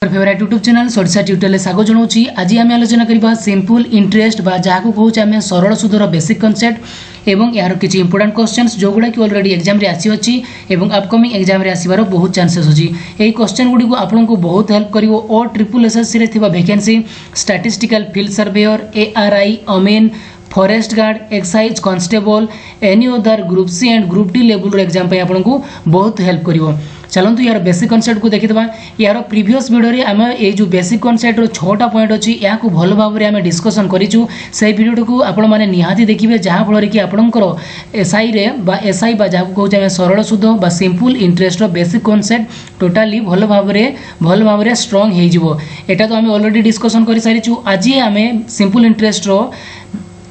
Favourite YouTube channel सरिसा tutorial स्वागत जनाऊँगी। आज आम आलोचना करबा सिंपल इंटरेस्ट बा जहाँ कहूँ आम सरल सुधर बेसिक कन्सेप्ट एवं यार किसी इंपोर्टेंट क्वेश्चंस जो गुड़ा कि ऑलरेडी एग्जाम रे आसी अछि एवं अपकमिंग एग्जाम रे आसीबार बहुत चांसेस अछि। एही क्वेश्चन गुडी को आपनको बहुत हेल्प करिवो और ट्रिपल एसएससी रे थिबा vacancy statistical field surveyor ARI अमीन forest guard excise constable any other group C and group D level exam पे आपको बहुत हेल्प करिवो। चलतु यार बेसिक कॉन्सेप्ट को देखिदबा। यार प्रीवियस वीडियो रे आम ए जो बेसिक कॉन्सेप्ट रो 6टा पॉइंट अछि या को भल भाव रे आम डिस्कशन करिचु। से वीडियो को आपण माने निहाती देखिबे जहां फल रे कि आपनकर एसआई रे बा एसआई बा जाको कहू आम सरल सुध बा सिंपल इंटरेस्ट रो बेसिक कॉन्सेप्ट टोटली भल भाव रे स्ट्रांग हे जिवो। एटा तो आम ऑलरेडी डिस्कशन करि सारिचु। आज आम सिंपल इंटरेस्ट रो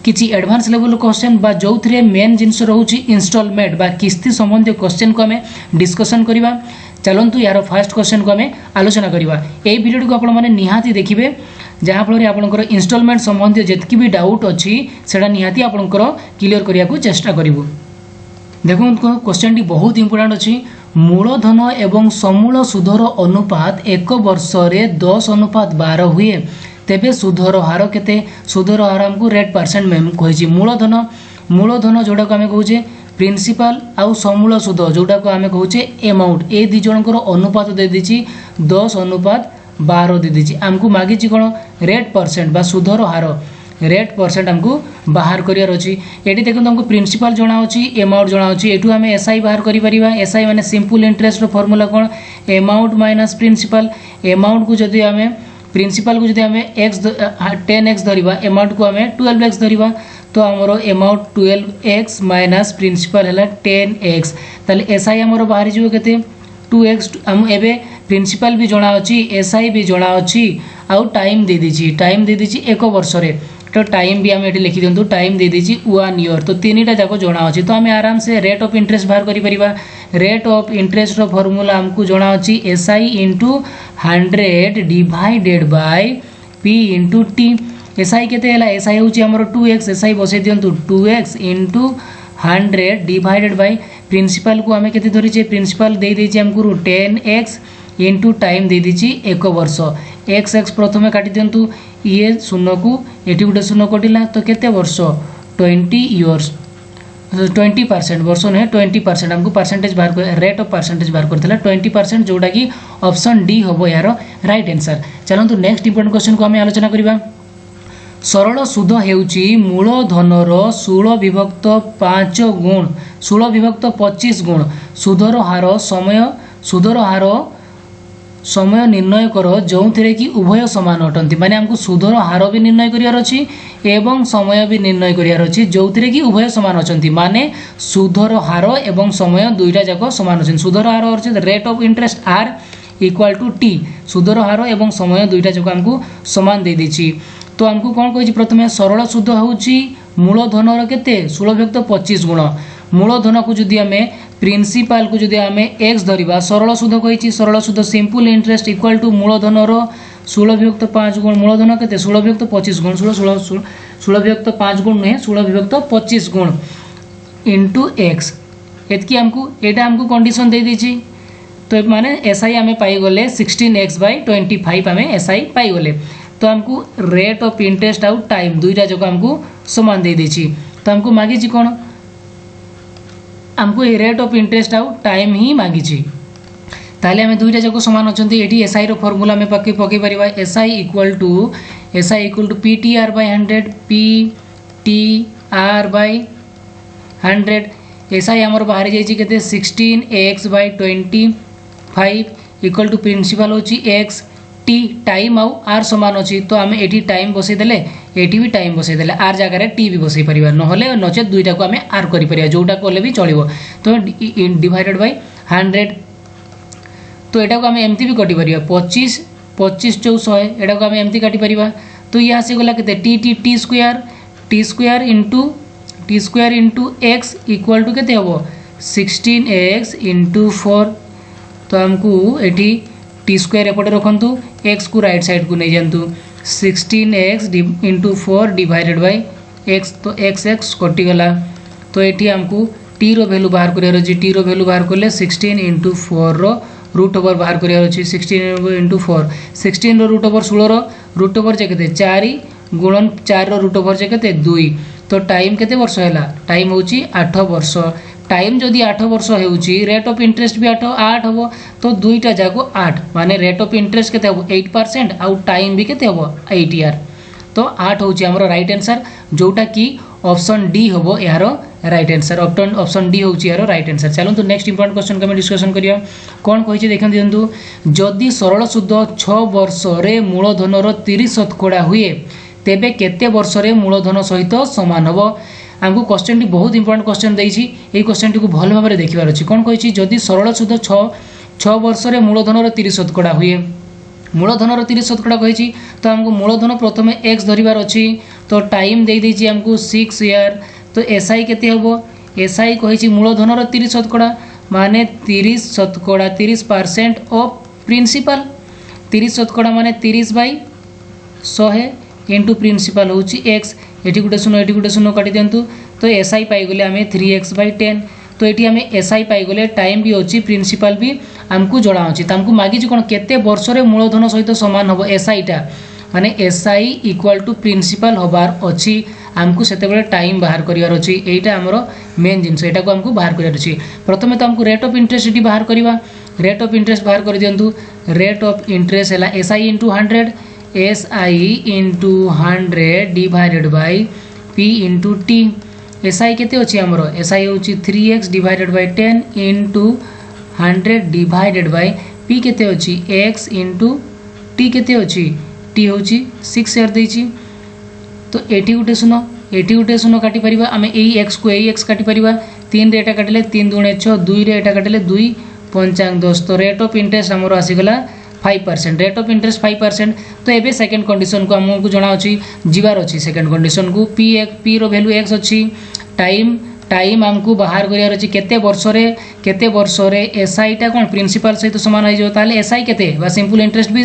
किसी एडवांस लेवल क्वेश्चन बा जो थे मेन जिनस रोचे इंस्टॉलमेंट बा किस्ती संबंधी क्वेश्चन को आम डिस्कशन करवा। चलतु यार फास्ट क्वेश्चन को आम आलोचना करवा। यही वीडियो को आपण मैंने निहाती देखिए जहाँ फल आपंकर इंस्टॉलमेंट संबंधी जितकी भी डाउट अच्छी से निहाती आपंकर क्लियर करने को चेष्टा करूँ। देखो क्वेश्चन टी बहुत इंपोर्टेंट अच्छी। मूलधन एवं समूल सुधर अनुपात एक वर्ष रे 10:12 हुए तेबे सुधर हार केते? सुधर हार हमको रेट परसेंट में कही। मूलधन जोड़ा को आम कहे प्रिंसिपल आउ समूल सुध जोड़ा को आम कहे एमाउंट ए दी जनकर अनुपात दे दी 10:12 दे दी। आमको मागी कौन रेट परसेंट बा सुधर हार रेट परसेंट आमको बाहर करार अच्छी। ये देखो हमको प्रिंसिपल जना अच्छी एमाउंट जना अच्छी एटू आम एसआई बाहर करा। एसआई माने सिंपल इंटरेस्ट फॉर्मूला कौन एमाउंट माइनस प्रिंसिपल। एमाउंट को जदि आम प्रिंसिपल को जब आम एक्स 10x धरवा एमाउंट को आम 12x धरवा तो आमर एमाउंट 12x माइनस प्रिंसिपल है 10x। ताले एसआई आमर बाहरी जीव के 2x। आम एबे प्रिंसिपल भी जना अच्छी एसआई भी जना अच्छी आउ टाइम दे दी एक वर्ष रे तो टाइम भी आम ये लिखी दिंतु टाइम दे दी 1 ईयर तो 3टा जाक जना अच्छी। तो आम आराम से रेट ऑफ इंटरेस्ट बाहर करिपरिबा। रेट ऑफ इंटरेस्ट रो फॉर्मूला हमको जना अच्छी SI into 100 divided by P into T. SI केते हला एसआई होची हमर 2x एसआई बसे दियंतु 2x into 100 divided by principal को आम केते धरिचे प्रिंसिपल दे देछि हमको 10x इंटू टाइम दे देछि एक वर्ष। x प्रथमे काटी दियंतु ये शून्य को एटी गोटे शून्य कटिला तो केते वर्ष 20 इयर्स 20% वर्ष नुहे 20% हमको परसेंटेज बाहर कर रेट ऑफ परसेंटेज बाहर करथिला 20% जोटा कि ऑप्शन डी होबो यार राइट आंसर। चलंतु नेक्स्ट इंपोर्टेंट क्वेश्चन को आम आलोचना करबा। सरल सुध हेउची मूलधनर 16/5 गुण 16/25 गुण सुधर हार समय निर्णय कर जो थे कि उभय समान अटंती। माने हमको सुधर हार भी निर्णय करियार अछि एवं समय भी निर्णय करियार अछि जो थे कि उभय समान अटंती। माने सुधर हार एवं समय दुईटा जाक समान अछि। सुधर हार अर्थ rate of interest R equal to T. सुधर हार एवं समय दुईटा जाक हमको समान दे देछि। तो हमको कौन कही प्रथमे सरल सुध होउची मूलधनर केते 16/25 गुण। मूलधन को जदि आम प्रिंसिपल को जदि आम एक्स धरिबा सरल सुध कही सरल सुध सिंपल इंटरेस्ट इक्वल टू मूलधनर 16/5 गुण। मूलधन केते 16/25 गुण 16/5 गुण नुहे 16/25 गुण इंटू एक्स एतकी हमको एटा हमको कंडीशन दे दीची। तो माने एसआई आम पाईगले 16x/25 आम एसआई पाईगले। तो हमको रेट ऑफ इंटरेस्ट आउ टाइम दुईटा जगह हमको समान दे दीची। तो हमको मागी कौन हमको ये रेट ऑफ इंटरेस्ट आउ टाइम ही मागी। ताले आम दुईटा जगह समान अच्छा ये एसआई रो फॉर्मूला में पकई पारिबा SI equal to P T R by 100 P T R by 100। SI आमर बाहरी जाइए केते 16x/25 इक्वल टू प्रिंसिपल होची x टी टाइम आउ आर समान अच्छी। तो आम एटी टाइम बसई देले एटी भी टाइम बसई देले आर जगह टी भी बसई परिबा नहले नचे दुईटा को आम आर करि परिबा जोटा कोले भी चलिबो। तो डिवाइडेड बाय 100 तो एटा को आम एमती भी कटि परिबा 25 25 × 100 एटा को आम एमती काटि परिबा। तो ये आसी गला केते T square into x equal to केते हबो 16x इंटू 4। तो हमको एटी टी स्क्वायर एपटे रखु एक्स को राइट साइड को नहीं जातु 16x into 4 divided by x. तो x कटिगला। तो ये हमको टी रो वैल्यू बाहर कर टी रो वैल्यू बाहर कले 16 इंटू 4 रूट ओवर बाहर करार अच्छी 16 into 4 16 root over 16 root over जे के 4 गुणन 4 रूट ओवर जे के 2 तो टाइम केते वर्ष है टाइम हूँ 8 वर्ष टाइम जदि 8 वर्ष हो रेट ऑफ इंटरेस्ट भी 8 हम तो दुईटा जाक 8 माने रेट ऑफ इंटरेस्ट केते हम 8% आउ टाइम भी केते हम 8 ईयर तो 8 हूँ आमर राइट आंसर जोटा कि ऑप्शन डी हम यार राइट आंसर ऑप्शन डी हूँ यार राइट आंसर। चलते नेक्स्ट इंपोर्टेंट क्वेश्चन को डिस्कसन करिया कौन कही देखते दिंतु जदि सरल सुध 6 वर्ष रे मूलधनर 30% हुए तेबे केते वर्ष रे मूलधन सहित समान हम आमको क्वेश्चन टी बहुत इंपोर्टेंट क्वेश्चन देछि एई क्वेश्चन टी को भल भाव देखिबार अछि कोन कहिछि जदि सरल सुध 6 वर्ष रे मूलधनर 30% हुए मूलधनर 30% कहिछि तो हमको मूलधन प्रथमे x धरिबार अछि तो टाइम दे देछि हमको 6 ईयर तो एसआई केते हबो एसआई कहिछि मूलधनर 30% माने 30% ऑफ प्रिंसिपल 30% माने 30/100 इंटू प्रिंसिपल हूँ एक्स एटी गोटे शून्य काटी दिंतु तो एसआई पाईगले आम 3x/10 तो ये आम एसआई पाईगले टाइम भी अच्छी प्रिंसिपल भी आमको जड़ा अच्छी तो आमको मागिच कौन केते वर्ष रे मूलधन सहित सामान हम एसआईटा माने एसआई इक्वाल टू प्रिंसिपल हबार अच्छी आमको से टाइम बाहर करार अच्छी यहीटा आमर मेन जिनस यहाँ को आमको बाहर करार अच्छी प्रथमे तो आमको रेट ऑफ इंटरेस्ट ये बाहर करवा रेट ऑफ इंटरेस्ट बाहर कर दिंतु रेट ऑफ इंटरेस्ट है SI into 100 SI into 100 divided bye P into T SI केते अच्छी आमर SI हूँ 3x divided by 10 into 100 divided bye P केते अच्छी x इंटू टी केते अच्छी टी हूँ 6 ईयर देछि तो एटी गोटे शून्य काटी परिबा आमे एई x को एई x काटी परिबा 3 रे एटा काटिले 3 दूणे 6 2 रे एटा काटिले 2 5 10 तो रेट ऑफ इंटरेस्ट आमर आसीगला 5% रेट ऑफ इंटरेस्ट 5% तो एबे सेकंड कंडीशन को हमको जना अछि जीवार अछि सेकंड कंडीशन को पी रो वैल्यू x अछि टाइम हमको बाहर करियार अछि केते वर्ष रे एसआई टा कोन प्रिंसिपल सहित समान हो जो ताले एसआई केते बा सिंपल इंटरेस्ट भी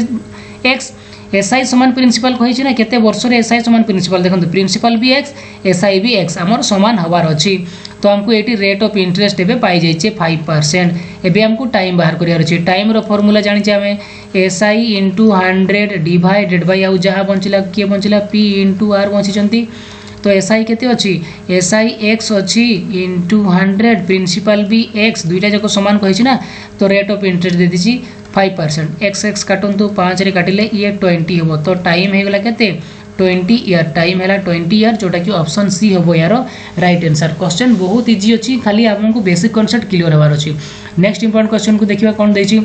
x एसआई समान प्रिंसिपल कहि छी ना केते वर्ष रे एसआई समान प्रिंसिपल देखंतु प्रिंसिपल भी x एसआई भी x हमर समान हवार अछि तो हमको एटी रेट ऑफ इंटरेस्ट एबे पाई जाय छे 5% एबे हमको टाइम बाहर करियार अछि टाइम रो फार्मूला जानि छे हमें एसआई इंटू 100 डिवाइडेड बाय आउ जहाँ बंचिला किए बंचिला पी इंटू आर बंचिचंती तो एसआई केते अछि एसआई x अछि इंटू 100 प्रिंसिपल भी x दुईटा जाको समान कहि छी ना तो रेट ऑफ इंटरेस्ट दे दिछि 5% x काटंतु 5 रे काटिले ये 20 हो तो टाइम हे गला केते 20 ईयर टाइम है 20 ईयर जोटा कि ऑप्शन सी हम यार राइट आंसर क्वेश्चन बहुत इजी अच्छी खाली आपको बेसिक कॉन्सेप्ट क्लियर होबार अच्छी नेक्स्ट इंपोर्टेंट क्वेश्चन को देखिबा कोन देछि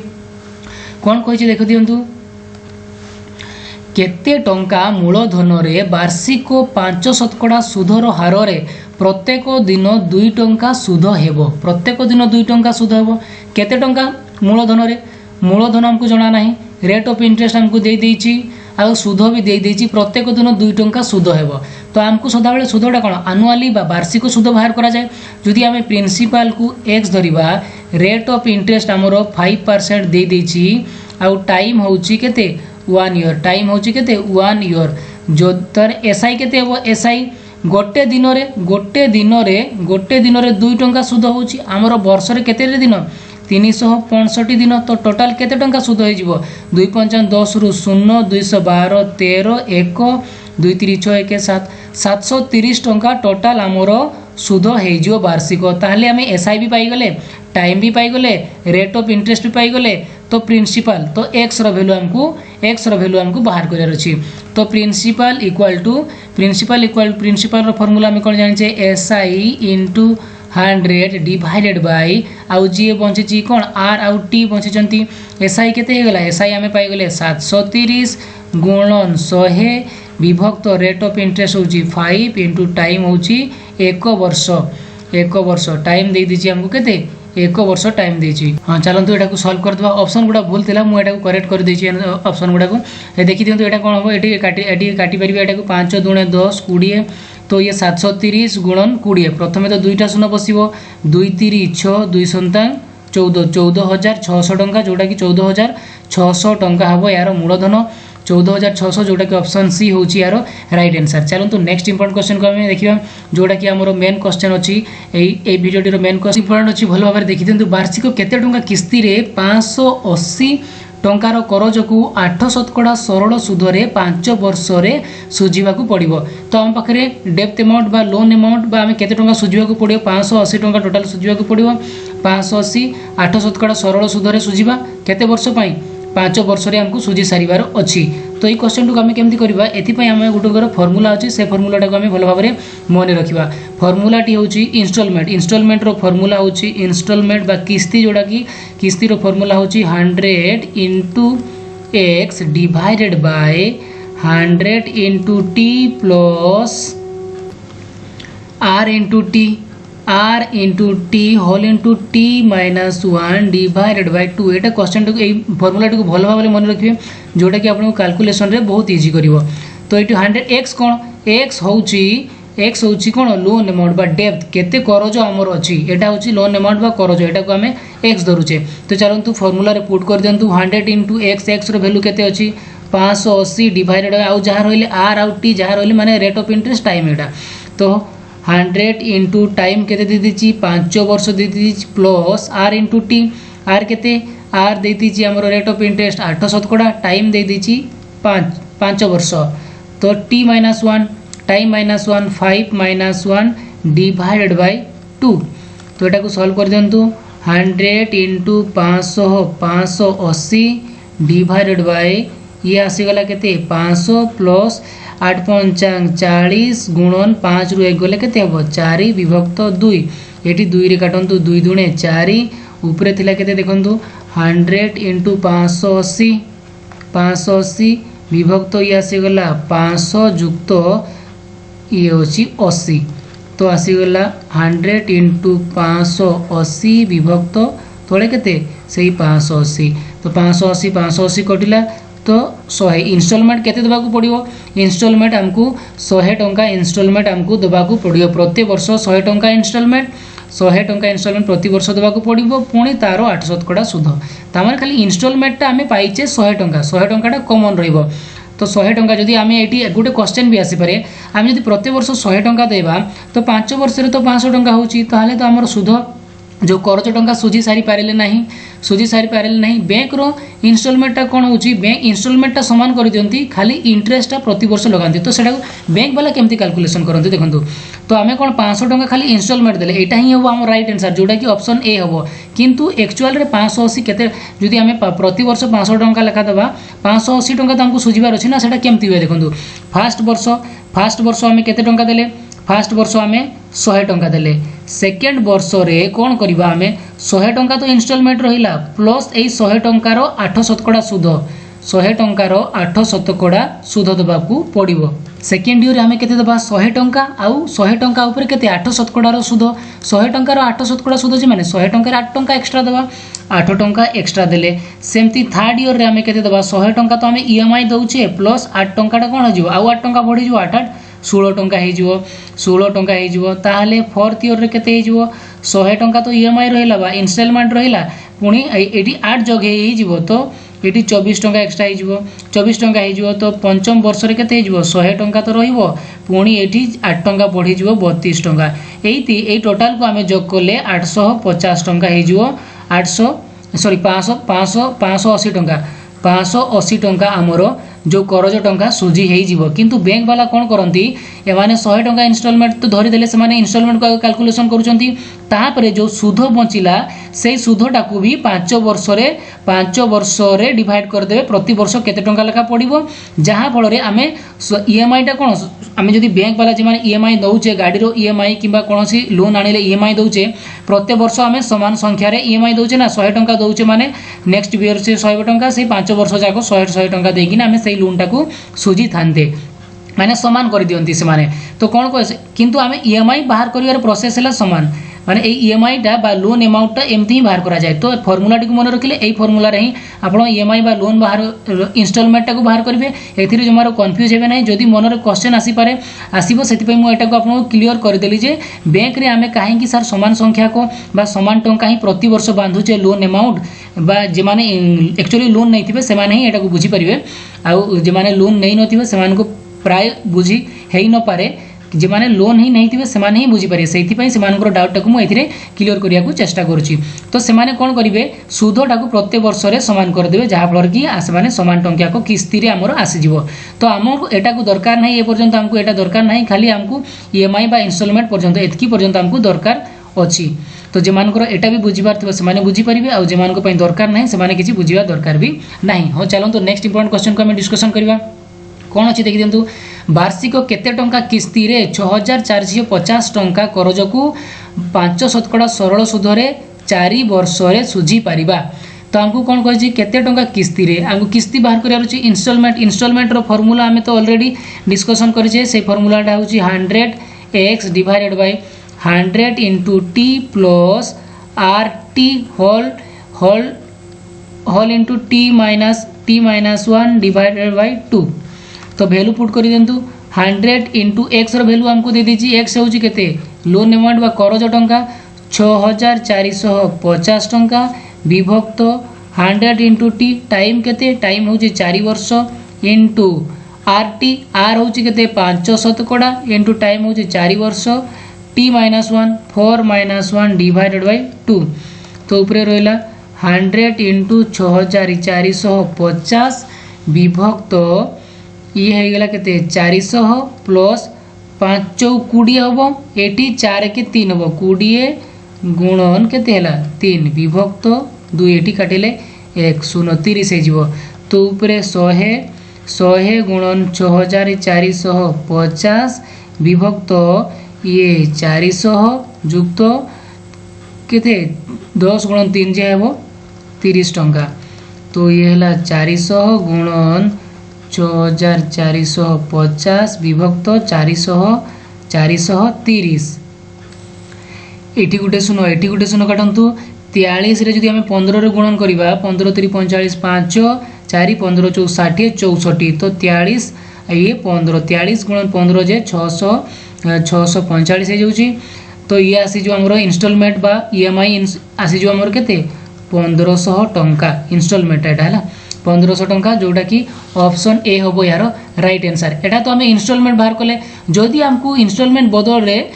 कोन कहि देख दियंतु केते टंका मूलधन रे वार्षिक 5% सुधर हार रे प्रत्येक दिन 2 टंका सुध हेबो प्रत्येक दिन 2 टंका सुध हेबो केते टंका मूलधन हमको जना नहीं रेट ऑफ इंटरेस्ट हमको दे देछि आ सुध भी दे देछि प्रत्येक दिन 2 टंका सुध हेबो तो हमको सदाबेले सुधटा कोन एनुअली बा वार्षिक सुध बाहर करा जाए जदि आमे प्रिंसिपल को x धरिबा रेट ऑफ इंटरेस्ट हमरो 5% दे देछि आ टाइम होउछि केते 1 ईयर टाइम होउछि केते 1 ईयर जो तर एसआई केते हेबो एसआई गोटे दिन रे 2 टंका सुध होउछि हमरो वर्ष रे केते दिन 365 दिन तो टोटाल केते टंका सुध हो जिवो 2 5 10 रु 0 212 13 1 2 3 6 1 7 730 टंका टोटाल आमर सुध हो वार्षिक ताहले आम एसआई भी पाईगले टाइम भी पाईगले रेट ऑफ इंटरेस्ट भी पाईगले तो प्रिंसिपल तो एक्स रो वैल्यू हमको बाहर करार अछि तो प्रिंसिपल इक्वल टू प्रिंसिपल रो फार्मूला में कोन जानि छे एसआई इंटू 100 डिवाइडेड बाय आउ जी बंची कौन आर आउ टी बंची एसआई केते गला एसआई आमे पाई गले 730 गुणन 100 विभक्त रेट ऑफ इंटरेस्ट होची 5 इंटू टाइम होची 1 वर्ष टाइम दे दीजिए हमको केते 1 वर्ष टाइम देछि हां चलंतु एटा को सॉल्व कर दबा ऑप्शन गुडा भूल थिला मु एटा को करेक्ट कर देछि ऑप्शन गुडा को देखि दियंतु एटा कोन हो एटी काटी परिबा एटा को 5 दूणे 10 20 तो ये 730 गुणन 20 प्रथमे तो दुईटा शून्य बसिबो 2 3 6 2 सन्तान 14600 टंका जोटा कि 14600 टंका हबो यार मूलधन 14,600 जोटा कि ऑप्शन सी होची यार राइट आंसर। चलନ୍ତୁ नेक्स्ट इंपोर्टेंट क्वेश्चन को हम देखिबा जोटा कि हमरो मेन क्वेश्चन अछि ए वीडियो रो मेन क्वेश्चन इंपोर्टेंट अछि भलो भाबरे देखि दियंतु वार्षिक केते टंका किस्ती रे 580 टंकार करज को 8% सरल सुधरे 5 वर्ष रे सुझीवा को पड़िबो। तो हम पाखरे डेप्थ अमाउंट बा लोन अमाउंट बा हमें केते टंका सुझीवा को पड़िबो 580 टंका टोटल सुझीवा को पड़िबो 580 8% सरल सुधरे सुझीवा केते वर्ष पई 5 वर्ष रे हमको सुझी सारिबार अछि। तो ये क्वेश्चन को हमें केमती करबा एथि पई हमें गुटकर फार्मूला अछि से फार्मूला को हमें भलो भाबरे मने रखिबा। फार्मूला टी होची इंस्टॉलमेंट रो फार्मूला होची इंस्टॉलमेंट बा किस्ती जोड़ा की किस्ती रो फार्मूला होची 100 into x divided by 100 into t plus r into t whole into t minus 1 divided by 2 एटा क्वेश्चन को ए फार्मूला को भलो भाबले मन रखिबे जोटा कि आपन कैलकुलेशन रे बहुत इजी करिवो। तो एटी 100x कोन x होची कोन लोन अमाउंट बा डेप्थ केते करज हमर अछि एटा होची लोन अमाउंट बा करज एटा को हमें x धरुचे। तो चलंतु फार्मूला रे पुट कर दियंतु 100 into x रो वैल्यू केते अछि 580 डिवाइडेड आउ जहा रहले r आउ t जहा रहले माने रेट ऑफ इंटरेस्ट टाइम एटा। तो 100 into टाइम केते दे दिछि 5 वर्ष दे दिछि plus r into t r केते r दे दिछि हमर रेट ऑफ इंटरेस्ट 8% टाइम दे दिछि 5 वर्ष। तो t minus 1 time minus 1 5 minus 1 divided by 2। तो एटा को सॉल्व कर दियंतु 100 into 580 डिवाइडेड बाय ये आसी गला केते 500 प्लस 8 पंचांग 40 गुणन 5 रु 1 गले केते हबो 4 विभक्त 2 एटी 2 रे काटंतु 2 दुणे 4 ऊपरे थिला केते देखंतु 100 into 580 विभक्त ये आसी गला 500 युक्त ये होची 80। तो आसी गला 100 into 580 विभक्त तोळे केते सेही 580। तो 580 कटिला तो 100 इंस्टॉलमेंट केते देबा को पड़ियो इंस्टॉलमेंट हमको 100 टंका इंस्टॉलमेंट हमको देबा को पड़ियो प्रति वर्ष 100 टंका इंस्टॉलमेंट प्रति वर्ष देबा को पड़ियो पुणी तारो 8% सुध तामार खाली इंस्टॉलमेंट ता हमें पाइचे 100 टंका कॉमन रहइबो। तो 100 टंका जदि आमे एटी गोटे क्वेश्चन भी आसी पारे आमे जदि प्रति वर्ष 100 टंका देबा तो 5 वर्ष रे तो 500 टंका होची ताले तो हमर सुध जो करज टंका सुझी सारी पारे नहीं बैंक रो इंस्टॉलमेंट कौन होची बैंक इंस्टॉलमेंट समान कर दियंती खाली इंटरेस्ट प्रति वर्ष लगाती। तो सेटा बैंक वाला केमती कैलकुलेशन करते देखंतु। तो आमे कोन 500 टंका खाली इंस्टॉलमेंट देले एटा ही हो हम राइट आंसर जोटा कि ऑप्शन ए हो। किंतु एक्चुअल रे 580 केते जदि आमे प्रति वर्ष 500 टंका लेखा दबा 580 टंका त हमको सुझिबार अछि ना सेटा केमती होय देखंतु। फर्स्ट वर्ष आमे केते टंका देले फर्स्ट वर्ष आमे 100 टंका देले सेकेंड वर्ष रे कोन करबा आमे 100 टंका तो इंस्टॉलमेंट रहिला प्लस ए 100 टंकार 8% सुध 100 टंकार 8% सुध दबाकू पड़िबो। सेकेंड ईयर आमे केते दबा 100 टंका आउ 100 टंका ऊपर केते 8% सुध 100 टंकार 8% सुध जे माने 100 टंका 8 टंका एक्स्ट्रा दबा 8 टंका एक्स्ट्रा देले। सेमती थर्ड ईयर रे आमे केते दबा 100 टंका तो आमे ईएमआई दउचे प्लस 8 टंका कोन हो जिवो आउ 8 टंका बढ़ी जिवो 8 16 टंका हे जिवो 16 टंका हे जिवो ताहाले फोर्थ ईयर रे केते हे जिवो 100 टंका तो ईएमआई रहिला बा इंस्टॉलमेंट रहिला पुणी एटी 8 जगह हे जिवो तो एटी 24 टंका एक्स्ट्रा हे जिवो 24 टंका हे जिवो तो पंचम वर्ष रे केते हे जिवो 100 टंका तो रहिबो पुणी एटी 8 टंका बढ़ी जिवो 32 टंका एई टोटल को हमें जोग करले 850 टंका हे जिवो 580 टंका 580 टंका हमरो जो करज टंका सुझी हे जिवो। किंतु बैंक वाला कोन करंती एमाने 100 टंका इंस्टॉलमेंट तो धरि देले से माने इंस्टॉलमेंट को कैलकुलेशन करूचंती तापरे जो सुध बचिला से सुधटा को भी 5 वर्ष रे डिवाइड कर देबे प्रति वर्ष केते टंका लेखा पड़िबो जहां फल रे आमे ईएमआई टा कोन आमे जदी बैंक वाला जे माने ईएमआई दउचे गाडी रो ईएमआई किबा कोनोसी लोन आनिले ईएमआई दउचे प्रति वर्ष आमे समान संख्या रे ईएमआई दउचे ना 100 टंका दउचे माने नेक्स्ट ईयर से 100 टंका से 5 वर्ष जाको 100 टंका देकी ना आमे सेही लोन टा को सुझी थानते माने समान कर दियंती से माने। तो कोन को किंतु आमे ईएमआई बाहर करिवार प्रोसेस हला समान माने ईएमआईटा बा लोन एमाउंटटा एमती ही बाहर करा जाए। तो फर्मुलाटी को मन रखिले एई फर्मुला रे ही आपण ईएमआई बा लोन बाहर इंस्टॉलमेंट को बाहर करेंगे। एथिरे जमारो कंफ्यूज हेबे नहीं। जदि मन रे क्वेश्चन आसी पारे आसीबो सेति पई मु एटा को आपण क्लियर कर देली जे बैंक रे आमे काहे कि सर समान संख्या को बा समान टंका ही प्रति वर्ष बांधुचे लोन अमाउंट बा जे माने एक्चुअली लोन नहीं थिबे से माने ही एटा को बुझी परिबे। आ जे माने लोन नहीं नथिबे से मान को प्राय बुझी हेई न पारे। जे माने लोन ही नहीं थिबे से माने ही बुझी पारे। सेति पई से मानकर डाउट टाको मु एथिरे क्लियर करिया को चेष्टा करूची। तो से माने कोन करिवे सुधटा को प्रत्येक वर्ष रे समान कर देबे जहा फलर कि आसे माने समान टंका को किस्ती रे हमर आसी जिवो। तो हमको एटा को दरकार नहीं। ए पर्यंत हमको एटा दरकार नहीं। खाली हमको ईएमआई बा इंस्टॉलमेंट पर्यंत एतकी पर्यंत हमको दरकार अछि। तो जे मानकर एटा भी बुझिबार थिबो से माने बुझी परिबे। आ जे मानको पई दरकार नहीं से माने किछि बुझिबा दरकार भी नहीं। हो चलो तो नेक्स्ट इंपोर्टेंट क्वेश्चन को हम डिस्कशन करबा। कौन अच्छी देखी दिंतु वार्षिक केते टंका किस्ती रे 6450 टंका करज को 5% सरल सुधरे 4 वर्ष रे सुझी पारिबा। तो हमको कौन कहि केते टंका किस्ती रे हमको किस्ती बाहर करिया अछि इंस्टॉलमेंट रो फार्मूला हमें तो ऑलरेडी डिस्कशन करिजे। से फार्मूलाटा होछि 100x divided by 100 into t plus rt whole into t minus 1 divided by 2। तो वैल्यू पुट कर दिंतु 100 into x रो वैल्यू हमको दे दीजिए। x होची केते लोन अमाउंट बा करज टंका 6450 टंका विभक्त 100 into t टाइम केते टाइम होची 4 वर्ष into rt r होची केते 5% into टाइम होची 4 वर्ष t minus 1 4 minus 1 divided by 2। तो ऊपर रहला 100 into 6450 विभक्त ये है गला केते 400 प्लस 5 20 हबो एटी 4 के 3 हबो 20 गुणन केते हला 3 विभक्त 2 एटी काटिले 130 हे जिवो। तो ऊपरे 100 गुणन 6450 विभक्त ये 400 युक्त केते 10 गुणन 3 जे हबो 30 टंका। तो ये हला 400 गुणन 6450 विभक्त 430 एटी गुटे शून्य काटंतु 43 रे जदि हमें 15 रे गुणन करिबा 15 3 45 5 4 15 4 60 64 तो 43 ये 15 43 गुणन 15 जे 645 हे जाउची। तो ये आसी जो हमरो इंस्टॉलमेंट बा ईएमआई आसी जो हमरो केते 1500 टंका इंस्टॉलमेंट एटा हला 1500 टंका जोटा कि ऑप्शन ए होबो यार राइट आंसर। एटा तो हमें इंस्टॉलमेंट बाहर कले जदि हमको इंस्टॉलमेंट बदल रे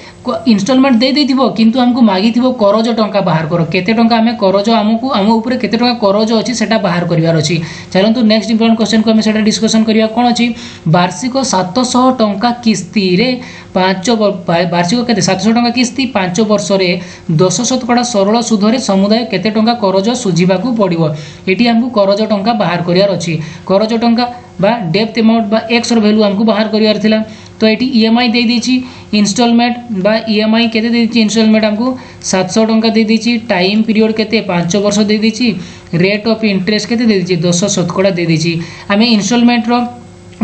इंस्टॉलमेंट दे देथिबो किंतु हमको मागिथिबो करज टंका बाहर करो केते टंका हमें करज हमको हम ऊपर केते टंका करज अछि सेटा बाहर करिवार अछि। चलंतु नेक्स्ट इंपोर्टेंट क्वेश्चन को हमें सेटा डिस्कशन करिया। कोन अछि वार्षिक 700 टंका किस्ती रे 5 वार्षिक केते 700 टंका किस्ती 5 वर्ष रे 10% सरल सुधरे समुदाय केते टंका करज सुझिबाकू पड़िबो। एटी हमको करज टंका बाहर करियार अछि। करज टंका बा डेप्थ अमाउंट बा x रो वैल्यू हमको बाहर करियार थिला। तो ये ईएमआई दे दीची इंस्टॉलमेंट बा ईएमआई केते दे दीची इंस्टॉलमेंट हमको 700 टंका दे दीची टाइम पीरियड केते 5 वर्ष दे दीची रेट ऑफ इंटरेस्ट केते दे दीची 10% दे दीची। हमें इंस्टॉलमेंट रो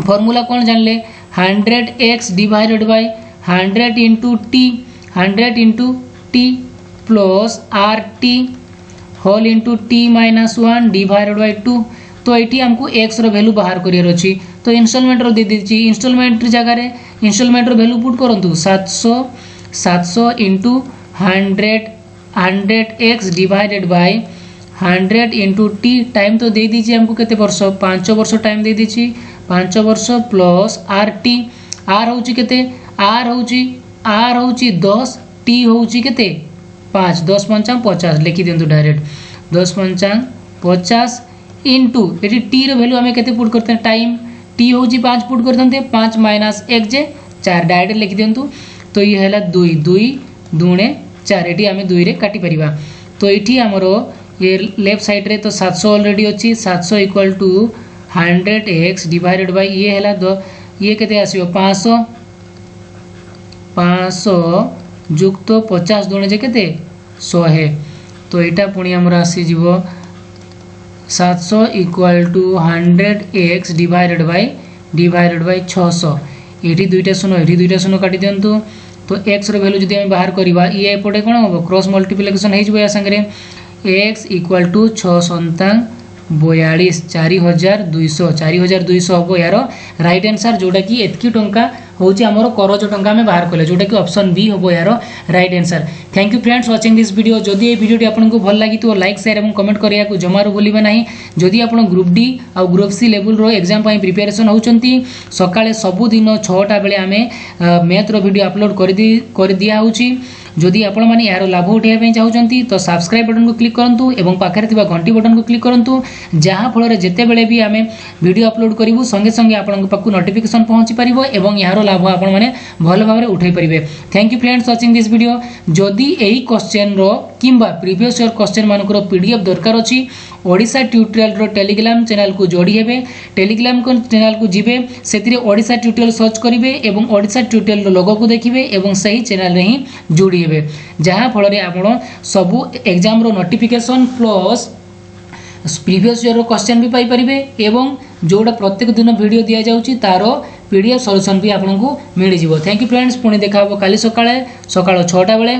फार्मूला कोन जानले 100x divided by 100 into t plus rt whole into t minus 1 divided by 2। तो ये हमको x रो वैल्यू बाहर करियर अछि। तो इंस्टॉलमेंट रो दे दीची इंस्टॉलमेंट जगह रे इंस्टॉलमेंट रो वैल्यू पुट करंतु 700 into 100x divided by 100 into t time तो दे दीची हमको केते वर्ष 5 वर्ष टाइम दे दीची 5 वर्ष प्लस rt r होची केते r होची 10 t होची केते 5 10 पंचांग 50 लिखि दियंतु डायरेक्ट 10 पंचांग 50 इंटू ये टी रो वैल्यू हमें केते पुट करते हैं टाइम टी होची 5 पुट करते 5 माइनस 1 जे 4 डायरेक्ट लिखि दियंतु। तो ये हैला 2 दूणे 4 एटी हमें 2 रे काटी परिबा। तो एठी हमरो ये लेफ्ट साइड रे तो 700 ऑलरेडी अछि 700 equal to 100x divided bye ये हैला ये केते आसीयो 500 जुक्त 50 दूणे जे केते 100। तो एटा पुणी हमरो आसी जीवो 700 equal to 100x divided by 600 एटी दुईटा शून्य काटी दियंतु तो एक्स वैल्यू जब आम बाहर करवा ये एपटे कौन हम क्रॉस मल्टीप्लिकेशन हो सागर एक्स इक्वाल टू 6×42 4200 हम यार राइट आंसर जोटा कि एतकी टंका हूँ आमर करज टंका आम बाहर कले जोटा कि ऑप्शन बी हम यार right answer. Thank you friends watching this video. जदि ये वीडियो आपको भल लगी तो लाइक शेयर और कमेंट करिया को जमारू भूलिबे नहीं। जदि आप ग्रुप डी और ग्रुप सी लेवल रो एग्जाम प्रिपरेशन होचंती सकाळे सबुदिन 6टा बेले आम मैथ रो वीडियो अपलोड कर दिया होची। जदि आपण माने यार लाभ उठाइबा चाहूचंती तो सब्सक्राइब बटन को क्लिक करंतु एवं पाखरे थिबा घंटी बटन को क्लिक करंतु जहाँ फल जेते बेले भी आम वीडियो अपलोड करूँ संगे संगे आपन पाखु नोटिफिकेशन पहुँची पारिबो एवं यार लाभ आपण माने भल भाव उठाई पारिबे। Thank you friends watching this video. जदि एही क्वेश्चन रो किंबा प्रीवियस ईयर क्वेश्चन मानकर पीडीएफ दरकार अछि ओडिशा ट्यूटोरियल रो टेलीग्राम चैनल को जोड़ी हेबे। टेलीग्राम को चैनल को जिबे सेतिरे ओडिशा ट्यूटोरियल सर्च करिवे एवं ओडिशा ट्यूटोरियल रो लोगो को देखिबे एवं सही चैनल रे ही जोड़ी हेबे जहाँ फल आपण सबु एग्जाम रो notification plus previous year question भी पाई परिबे एवं जोड़ा प्रत्येक दिन वीडियो दिया जाउची तारो पीडीएफ सॉल्यूशन भी आपको मिल जिवो। थैंक यू फ्रेंड्स पुणी देखा काली सकाळे 6टा बेले।